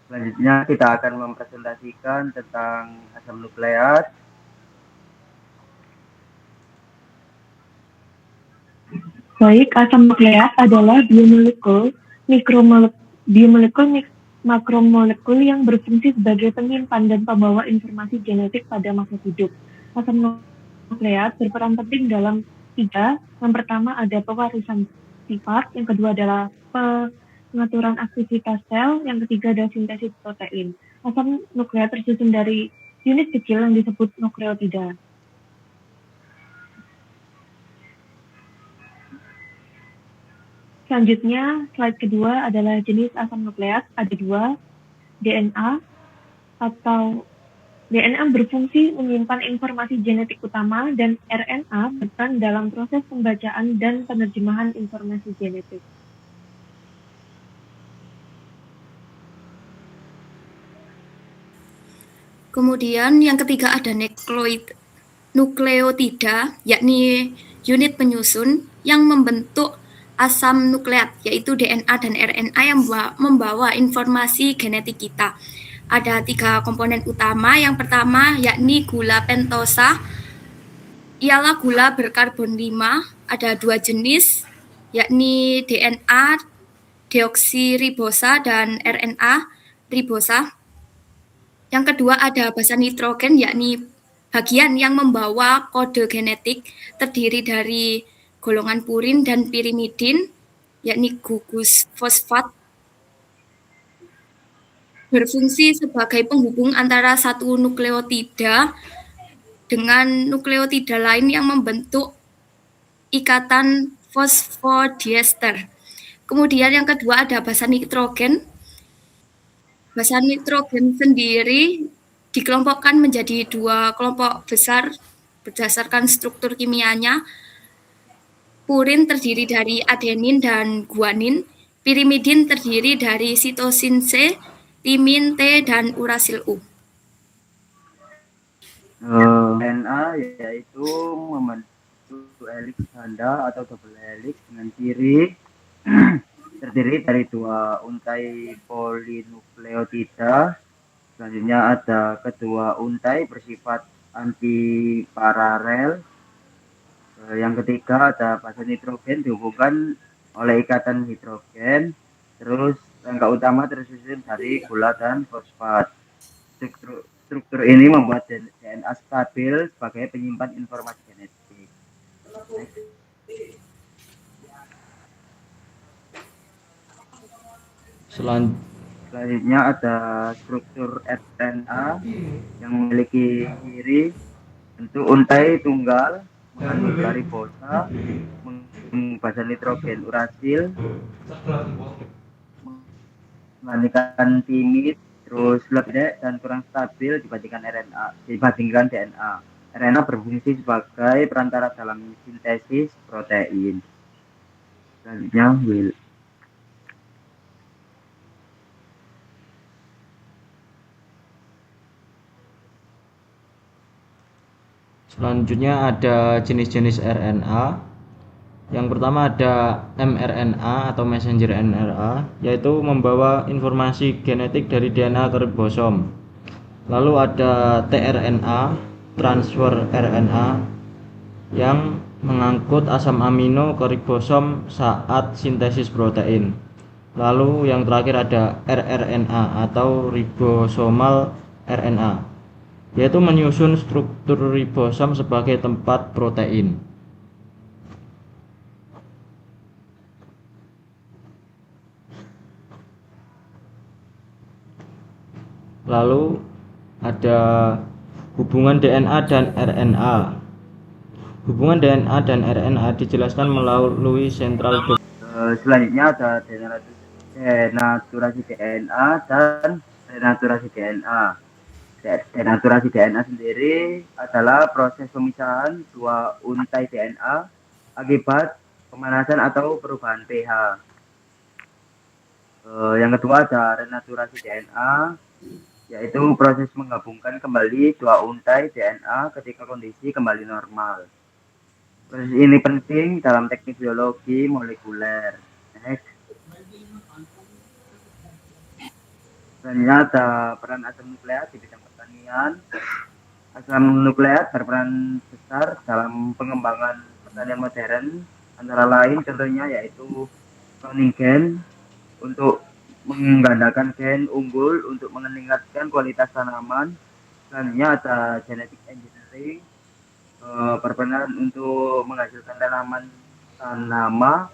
Selanjutnya kita akan mempresentasikan tentang asam nukleat. Baik, asam nukleat adalah biomolekul makromolekul yang berfungsi sebagai penyimpan dan pembawa informasi genetik pada makhluk hidup. Asam nukleat berperan penting dalam tiga. Yang pertama ada pewarisan sifat, yang kedua adalah pengaturan aktivitas sel, yang ketiga adalah sintesis protein. Asam nukleat tersusun dari unit kecil yang disebut nukleotida. Selanjutnya, slide kedua adalah jenis asam nukleat. Ada dua, DNA atau DNA berfungsi menyimpan informasi genetik utama dan RNA berperan dalam proses pembacaan dan penerjemahan informasi genetik. Kemudian yang ketiga ada nukleotida, yakni unit penyusun yang membentuk asam nukleat, yaitu DNA dan RNA yang membawa informasi genetik kita. Ada 3 komponen utama. Yang pertama yakni gula pentosa, ialah gula berkarbon 5. Ada 2 jenis, yakni DNA deoksiribosa dan RNA ribosa. Yang kedua ada basa nitrogen, yakni bagian yang membawa kode genetik, terdiri dari golongan purin dan pirimidin, yakni gugus fosfat, berfungsi sebagai penghubung antara satu nukleotida dengan nukleotida lain yang membentuk ikatan fosfodiester. Kemudian yang kedua ada basa nitrogen. Basa nitrogen sendiri dikelompokkan menjadi 2 kelompok besar berdasarkan struktur kimianya. Purin terdiri dari adenin dan guanin, pirimidin terdiri dari sitosin C, timin T, dan urasil U. DNA yaitu membentuk heliks ganda atau double helix dengan ciri terdiri dari 2 untai polinukleotida. Selanjutnya ada kedua untai bersifat antiparalel. Yang ketiga ada basa nitrogen dihubungkan oleh ikatan hidrogen. Terus rangka utama tersusun dari gula dan fosfat. Struktur ini membuat DNA stabil sebagai penyimpan informasi genetik. Selanjutnya ada struktur RNA yang memiliki ciri bentuk untai tunggal, mengandung ribosa, mengandung basa nitrogen urasil, mengandung timid, terus lebih dan kurang stabil dibandingkan DNA. RNA berfungsi sebagai perantara dalam sintesis protein. Selanjutnya, Will. Selanjutnya ada jenis-jenis RNA. Yang pertama ada mRNA atau messenger RNA, yaitu membawa informasi genetik dari DNA ke ribosom. Lalu ada tRNA, transfer RNA, yang mengangkut asam amino ke ribosom saat sintesis protein. Lalu yang terakhir ada rRNA atau ribosomal RNA, yaitu menyusun struktur ribosom sebagai tempat protein. Lalu ada hubungan DNA dan RNA. Hubungan DNA dan RNA dijelaskan melalui sentral. Selanjutnya ada denaturasi DNA dan renaturasi DNA. Denaturasi DNA sendiri adalah proses pemisahan 2 untai DNA akibat pemanasan atau perubahan pH. Yang kedua ada renaturasi DNA, yaitu proses menggabungkan kembali 2 untai DNA ketika kondisi kembali normal. Proses ini penting dalam teknik biologi molekuler. Next. Selanjutnya ada peran asam nukleat di bidang pertanian. Asam nukleat berperan besar dalam pengembangan pertanian modern, antara lain contohnya yaitu cloning gen untuk menggandakan gen unggul untuk meningkatkan kualitas tanaman. Selanjutnya ada genetic engineering, berperan untuk menghasilkan tanaman tahan hama,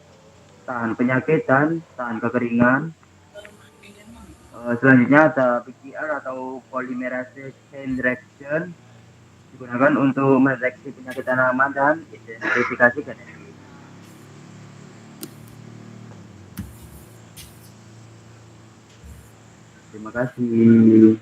tahan penyakit, dan tahan kekeringan. Selanjutnya ada PCR atau polymerase chain reaction, digunakan untuk mendeteksi penyakit tanaman dan identifikasi genetik. Terima kasih.